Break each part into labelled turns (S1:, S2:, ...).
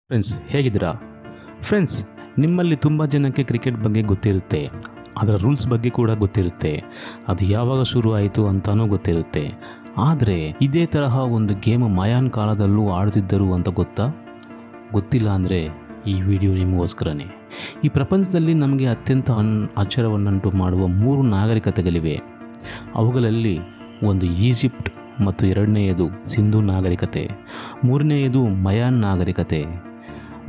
S1: Friends, ಹೇಗಿದ್ದೀರಾ? Friends, ನಿಮ್ಮಲ್ಲಿ ತುಂಬ ಜನಕ್ಕೆ ಕ್ರಿಕೆಟ್ ಬಗ್ಗೆ ಗೊತ್ತಿರುತ್ತೆ, ಅದರ ರೂಲ್ಸ್ ಬಗ್ಗೆ ಕೂಡ ಗೊತ್ತಿರುತ್ತೆ, ಅದು ಯಾವಾಗ ಶುರು ಆಯಿತು ಅಂತಲೂ ಗೊತ್ತಿರುತ್ತೆ. ಆದರೆ ಇದೇ ತರಹ ಒಂದು ಗೇಮ್ ಮಯಾನ್ ಕಾಲದಲ್ಲೂ ಆಡುತ್ತಿದ್ದರು ಅಂತ ಗೊತ್ತಿಲ್ಲ ಅಂದರೆ ಈ ವಿಡಿಯೋ ನಿಮಗೋಸ್ಕರನೇ. ಈ ಪ್ರಪಂಚದಲ್ಲಿ ನಮಗೆ ಅತ್ಯಂತ ಆಶ್ಚರ್ಯವನ್ನುಂಟು ಮಾಡುವ 3 ನಾಗರಿಕತೆಗಳಿವೆ. ಅವುಗಳಲ್ಲಿ ಒಂದು ಈಜಿಪ್ಟ್ ಮತ್ತು ಎರಡನೆಯದು ಸಿಂಧೂ ನಾಗರಿಕತೆ, ಮೂರನೆಯದು ಮಯಾನ್ ನಾಗರಿಕತೆ.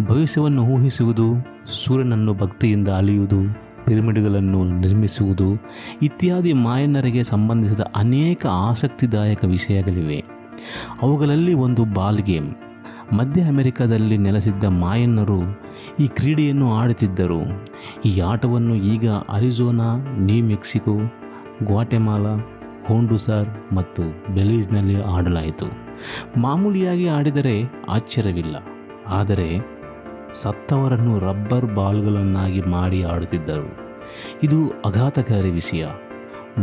S1: ಭವಿಷ್ಯವನ್ನು ಊಹಿಸುವುದು, ಸೂರ್ಯನನ್ನು ಭಕ್ತಿಯಿಂದ ಅಲಿಯುವುದು, ಪಿರಮಿಡ್ಗಳನ್ನು ನಿರ್ಮಿಸುವುದು ಇತ್ಯಾದಿ ಮಾಯನ್ನರಿಗೆ ಸಂಬಂಧಿಸಿದ ಅನೇಕ ಆಸಕ್ತಿದಾಯಕ ವಿಷಯಗಳಿವೆ. ಅವುಗಳಲ್ಲಿ ಒಂದು ಬಾಲ್ ಗೇಮ್. ಮಧ್ಯ ಅಮೆರಿಕದಲ್ಲಿ ನೆಲೆಸಿದ್ದ ಮಾಯನ್ನರು ಈ ಕ್ರೀಡೆಯನ್ನು ಆಡುತ್ತಿದ್ದರು. ಈ ಆಟವನ್ನು ಈಗ ಅರಿಜೋನಾ, ನ್ಯೂ ಮೆಕ್ಸಿಕೋ, ಗ್ವಾಟೆಮಾಲಾ, ಹೋಂಡುಸಾರ್ ಮತ್ತು ಬೆಲೀಜ್ನಲ್ಲಿ ಆಡಲಾಯಿತು. ಮಾಮೂಲಿಯಾಗಿ ಆಡಿದರೆ ಆಶ್ಚರ್ಯವಿಲ್ಲ, ಆದರೆ ಸತ್ತವರನ್ನು ರಬ್ಬರ್ ಬಾಲ್ಗಳನ್ನಾಗಿ ಮಾಡಿ ಆಡುತ್ತಿದ್ದರು. ಇದು ಆಘಾತಕಾರಿ ವಿಷಯ.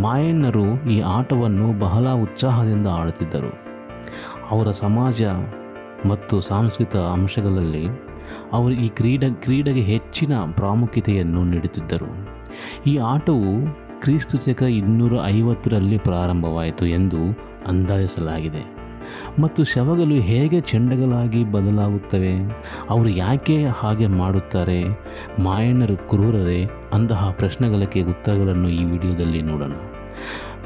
S1: ಮಾಯನ್ನರು ಈ ಆಟವನ್ನು ಬಹಳ ಉತ್ಸಾಹದಿಂದ ಆಡುತ್ತಿದ್ದರು. ಅವರ ಸಮಾಜ ಮತ್ತು ಸಾಂಸ್ಕೃತಿಕ ಅಂಶಗಳಲ್ಲಿ ಅವರು ಈ ಕ್ರೀಡೆಗೆ ಹೆಚ್ಚಿನ ಪ್ರಾಮುಖ್ಯತೆಯನ್ನು ನೀಡುತ್ತಿದ್ದರು. ಈ ಆಟವು ಕ್ರಿಸ್ತ ಶಕ 250ರಲ್ಲಿ ಪ್ರಾರಂಭವಾಯಿತು ಎಂದು ಅಂದಾಜಿಸಲಾಗಿದೆ. ಮತ್ತು ಶವಗಳು ಹೇಗೆ ಚೆಂಡುಗಳಾಗಿ ಬದಲಾಗುತ್ತವೆ, ಅವರು ಯಾಕೆ ಹಾಗೆ ಮಾಡುತ್ತಾರೆ, ಮಾಯನ್ನರು ಕ್ರೂರರೇ, ಅಂತಹ ಪ್ರಶ್ನೆಗಳಿಗೆ ಉತ್ತರಗಳನ್ನು ಈ ವಿಡಿಯೋದಲ್ಲಿ ನೋಡೋಣ.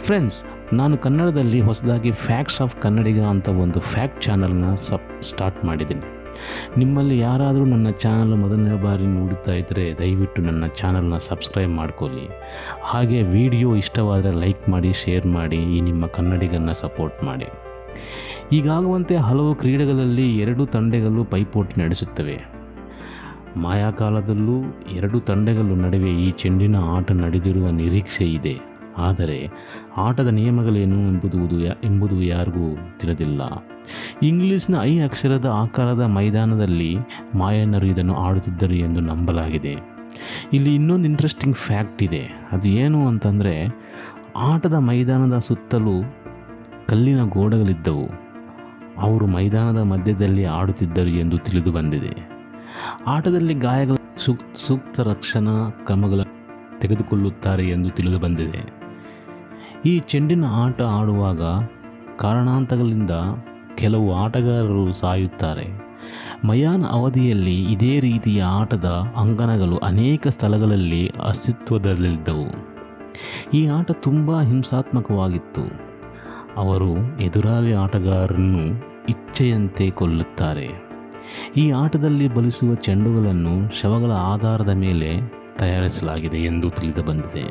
S1: ಫ್ರೆಂಡ್ಸ್, ನಾನು ಕನ್ನಡದಲ್ಲಿ ಹೊಸದಾಗಿ ಫ್ಯಾಕ್ಟ್ಸ್ ಆಫ್ ಕನ್ನಡಿಗ ಅಂತ ಒಂದು ಫ್ಯಾಕ್ಟ್ ಚಾನಲ್ನ ಸ್ಟಾರ್ಟ್ ಮಾಡಿದ್ದೀನಿ. ನಿಮ್ಮಲ್ಲಿ ಯಾರಾದರೂ ನನ್ನ ಚಾನಲ್ ಮೊದಲನೇ ಬಾರಿ ನೋಡುತ್ತಾ ಇದ್ದರೆ ದಯವಿಟ್ಟು ನನ್ನ ಚಾನಲ್ನ ಸಬ್ಸ್ಕ್ರೈಬ್ ಮಾಡ್ಕೊಳ್ಳಿ. ಹಾಗೆ ವಿಡಿಯೋ ಇಷ್ಟವಾದರೆ ಲೈಕ್ ಮಾಡಿ, ಶೇರ್ ಮಾಡಿ, ಈ ನಿಮ್ಮ ಕನ್ನಡಿಗನ್ನು ಸಪೋರ್ಟ್ ಮಾಡಿ. ಈಗಾಗುವಂತೆ ಹಲವು ಕ್ರೀಡೆಗಳಲ್ಲಿ 2 ತಂಡಗಳು ಪೈಪೋಟಿ ನಡೆಸುತ್ತವೆ. ಮಾಯಾಕಾಲದಲ್ಲೂ 2 ತಂಡಗಳ ನಡುವೆ ಈ ಚೆಂಡಿನ ಆಟ ನಡೆದಿರುವ ನಿರೀಕ್ಷೆ ಇದೆ. ಆದರೆ ಆಟದ ನಿಯಮಗಳೇನು ಎಂಬುದು ಯಾರಿಗೂ ತಿಳಿದಿಲ್ಲ. ಇಂಗ್ಲೀಷ್ನ ಐ ಅಕ್ಷರದ ಆಕಾರದ ಮೈದಾನದಲ್ಲಿ ಮಾಯನ್ನರು ಇದನ್ನು ಆಡುತ್ತಿದ್ದರು ಎಂದು ನಂಬಲಾಗಿದೆ. ಇಲ್ಲಿ ಇನ್ನೊಂದು ಇಂಟ್ರೆಸ್ಟಿಂಗ್ ಫ್ಯಾಕ್ಟ್ ಇದೆ. ಅದು ಏನು ಅಂತಂದರೆ, ಆಟದ ಮೈದಾನದ ಸುತ್ತಲೂ ಕಲ್ಲಿನ ಗೋಡೆಗಳಿದ್ದವು. ಅವರು ಮೈದಾನದ ಮಧ್ಯದಲ್ಲಿ ಆಡುತ್ತಿದ್ದರು ಎಂದು ತಿಳಿದು ಬಂದಿದೆ. ಆಟದಲ್ಲಿ ಗಾಯಗಳ ಸೂಕ್ತ ರಕ್ಷಣಾ ಕ್ರಮಗಳನ್ನು ತೆಗೆದುಕೊಳ್ಳುತ್ತಾರೆ ಎಂದು ತಿಳಿದು ಬಂದಿದೆ. ಈ ಚೆಂಡಿನ ಆಟ ಆಡುವಾಗ ಕಾರಣಾಂತರಗಳಿಂದ ಕೆಲವು ಆಟಗಾರರು ಸಾಯುತ್ತಾರೆ. ಮಯಾನ್ ಅವಧಿಯಲ್ಲಿ ಇದೇ ರೀತಿಯ ಆಟದ ಅಂಗಣಗಳು ಅನೇಕ ಸ್ಥಳಗಳಲ್ಲಿ ಅಸ್ತಿತ್ವದಲ್ಲಿದ್ದವು. ಈ ಆಟ ತುಂಬ ಹಿಂಸಾತ್ಮಕವಾಗಿತ್ತು. ಅವರು ಎದುರಾಳಿ ಆಟಗಾರರನ್ನು ಇಚ್ಛೆಯಂತೆ ಕೊಲ್ಲುತ್ತಾರೆ. ಈ ಆಟದಲ್ಲಿ ಬಳಸುವ ಚೆಂಡುಗಳನ್ನು ಶವಗಳ ಆಧಾರದ ಮೇಲೆ ತಯಾರಿಸಲಾಗಿದೆ ಎಂದು ತಿಳಿದು ಬಂದಿದೆ.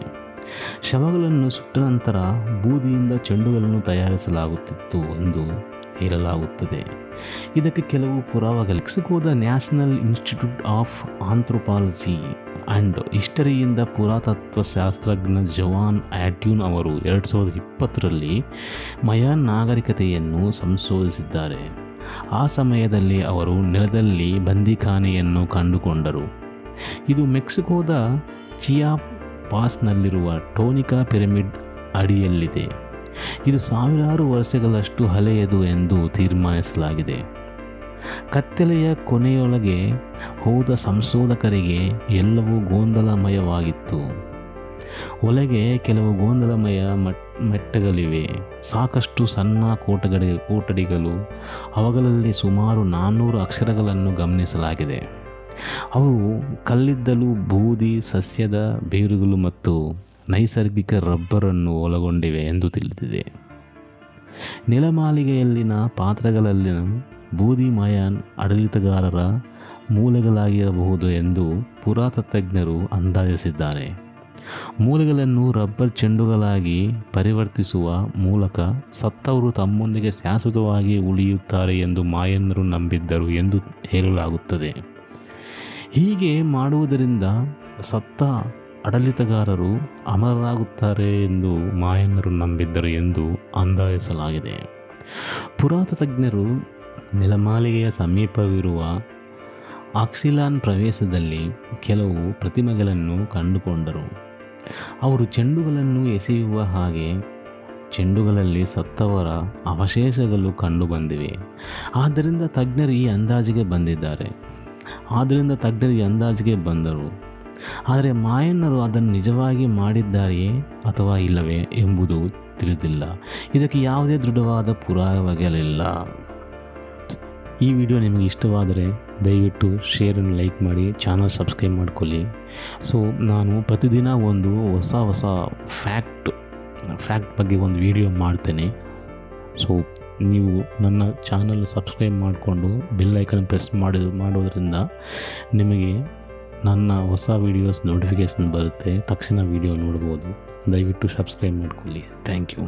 S1: ಶವಗಳನ್ನು ಸುಟ್ಟ ನಂತರ ಬೂದಿಯಿಂದ ಚೆಂಡುಗಳನ್ನು ತಯಾರಿಸಲಾಗುತ್ತಿತ್ತು ಎಂದು ಹೇಳಲಾಗುತ್ತದೆ. ಇದಕ್ಕೆ ಕೆಲವು ಪುರಾವೆಗಳು ಮೆಕ್ಸಿಕೋದ national institute of anthropology and ಹಿಸ್ಟರಿಯಿಂದ ಪುರಾತತ್ವ ಶಾಸ್ತ್ರಜ್ಞ ಜವಾನ್ ಆಟ್ಯೂನ್ ಅವರು 2020ರಲ್ಲಿ ಮಯಾನ್ ನಾಗರಿಕತೆಯನ್ನು ಸಂಶೋಧಿಸಿದ್ದಾರೆ. ಆ ಸಮಯದಲ್ಲಿ ಅವರು ನೆಲದಲ್ಲಿ ಬಂದಿಖಾನೆಯನ್ನು ಕಂಡುಕೊಂಡರು. ಇದು ಮೆಕ್ಸಿಕೋದ ಚಿಯಾಪಾಸ್ನಲ್ಲಿರುವ ಟೋನಿಕಾ ಪಿರಮಿಡ್ ಅಡಿಯಲ್ಲಿದೆ. ಇದು ಸಾವಿರಾರು ವರ್ಷಗಳಷ್ಟು ಹಳೆಯದು ಎಂದು ತೀರ್ಮಾನಿಸಲಾಗಿದೆ. ಕತ್ತಲೆಯ ಕೊನೆಯೊಳಗೆ ಹೋದ ಸಂಶೋಧಕರಿಗೆ ಎಲ್ಲವೂ ಗೊಂದಲಮಯವಾಗಿತ್ತು. ಒಳಗೆ ಕೆಲವು ಗೊಂದಲಮಯ ಮೆಟ್ಟಗಳಿವೆ. ಸಾಕಷ್ಟು ಸಣ್ಣ ಕೋಟಡಿಗಳು, ಅವುಗಳಲ್ಲಿ ಸುಮಾರು 400 ಅಕ್ಷರಗಳನ್ನು ಗಮನಿಸಲಾಗಿದೆ. ಅವು ಕಲ್ಲಿದ್ದಲು, ಬೂದಿ, ಸಸ್ಯದ ಬೇರುಗಳು ಮತ್ತು ನೈಸರ್ಗಿಕ ರಬ್ಬರನ್ನು ಒಳಗೊಂಡಿವೆ ಎಂದು ತಿಳಿದಿದೆ. ನೆಲಮಾಳಿಗೆಯಲ್ಲಿನ ಪಾತ್ರಗಳಲ್ಲಿನ ಬೂದಿ ಮಯಾನ್ ಆಡಳಿತಗಾರರ ಮೂಲೆಗಳಾಗಿರಬಹುದು ಎಂದು ಪುರಾತತ್ವಜ್ಞರು ಅಂದಾಜಿಸಿದ್ದಾರೆ. ಮೂಲೆಗಳನ್ನು ರಬ್ಬರ್ ಚೆಂಡುಗಳಾಗಿ ಪರಿವರ್ತಿಸುವ ಮೂಲಕ ಸತ್ತವರು ತಮ್ಮೊಂದಿಗೆ ಶಾಶ್ವತವಾಗಿ ಉಳಿಯುತ್ತಾರೆ ಎಂದು ಮಾಯನ್ನರು ನಂಬಿದ್ದರು ಎಂದು ಹೇಳಲಾಗುತ್ತದೆ. ಹೀಗೆ ಮಾಡುವುದರಿಂದ ಸತ್ತ ಆಡಳಿತಗಾರರು ಅಮರರಾಗುತ್ತಾರೆ ಎಂದು ಮಾಯನ್ನರು ನಂಬಿದ್ದರು ಎಂದು ಅಂದಾಜಿಸಲಾಗಿದೆ. ಪುರಾತತ್ವಜ್ಞರು ನೆಲಮಾಳಿಗೆಯ ಸಮೀಪವಿರುವ ಆಕ್ಸಿಲಾನ್ ಪ್ರದೇಶದಲ್ಲಿ ಕೆಲವು ಪ್ರತಿಮೆಗಳನ್ನು ಕಂಡುಕೊಂಡರು. ಅವರು ಚೆಂಡುಗಳನ್ನು ಎಸೆಯುವ ಹಾಗೆ ಚೆಂಡುಗಳಲ್ಲಿ ಸತ್ತವರ ಅವಶೇಷಗಳು ಕಂಡುಬಂದಿವೆ. ಆದ್ದರಿಂದ ತಜ್ಞರು ಈ ಅಂದಾಜಿಗೆ ಬಂದಿದ್ದಾರೆ. ಆದ್ದರಿಂದ ತಜ್ಞರು ಈ ಅಂದಾಜಿಗೆ ಬಂದರು. ಆದರೆ ಮಾಯನ್ನರು ಅದನ್ನು ನಿಜವಾಗಿ ಮಾಡಿದ್ದಾರೆಯೇ ಅಥವಾ ಇಲ್ಲವೇ ಎಂಬುದು ತಿಳಿದಿಲ್ಲ. ಇದಕ್ಕೆ ಯಾವುದೇ ದೃಢವಾದ ಪುರಾವೆಗಳಿಲ್ಲ. ಈ ವಿಡಿಯೋ ನಿಮಗೆ ಇಷ್ಟವಾದರೆ ದಯವಿಟ್ಟು ಶೇರನ್ನು ಲೈಕ್ ಮಾಡಿ, ಚಾನಲ್ ಸಬ್ಸ್ಕ್ರೈಬ್ ಮಾಡ್ಕೊಳ್ಳಿ. ಸೊ ನಾನು ಪ್ರತಿದಿನ ಒಂದು ಹೊಸ ಫ್ಯಾಕ್ಟ್ ಬಗ್ಗೆ ಒಂದು ವಿಡಿಯೋ ಮಾಡ್ತೇನೆ. ಸೊ ನೀವು ನನ್ನ ಚಾನಲ್ ಸಬ್ಸ್ಕ್ರೈಬ್ ಮಾಡಿಕೊಂಡು ಬೆಲ್ ಐಕನ್ ಪ್ರೆಸ್ ಮಾಡೋದ್ರಿಂದ ನಿಮಗೆ ನನ್ನ ಹೊಸ ವೀಡಿಯೋಸ್ ನೋಟಿಫಿಕೇಷನ್ ಬರುತ್ತೆ, ತಕ್ಷಣ ವಿಡಿಯೋ ನೋಡ್ಬೋದು. ದಯವಿಟ್ಟು ಸಬ್ಸ್ಕ್ರೈಬ್ ಮಾಡ್ಕೊಳ್ಳಿ. Thank you.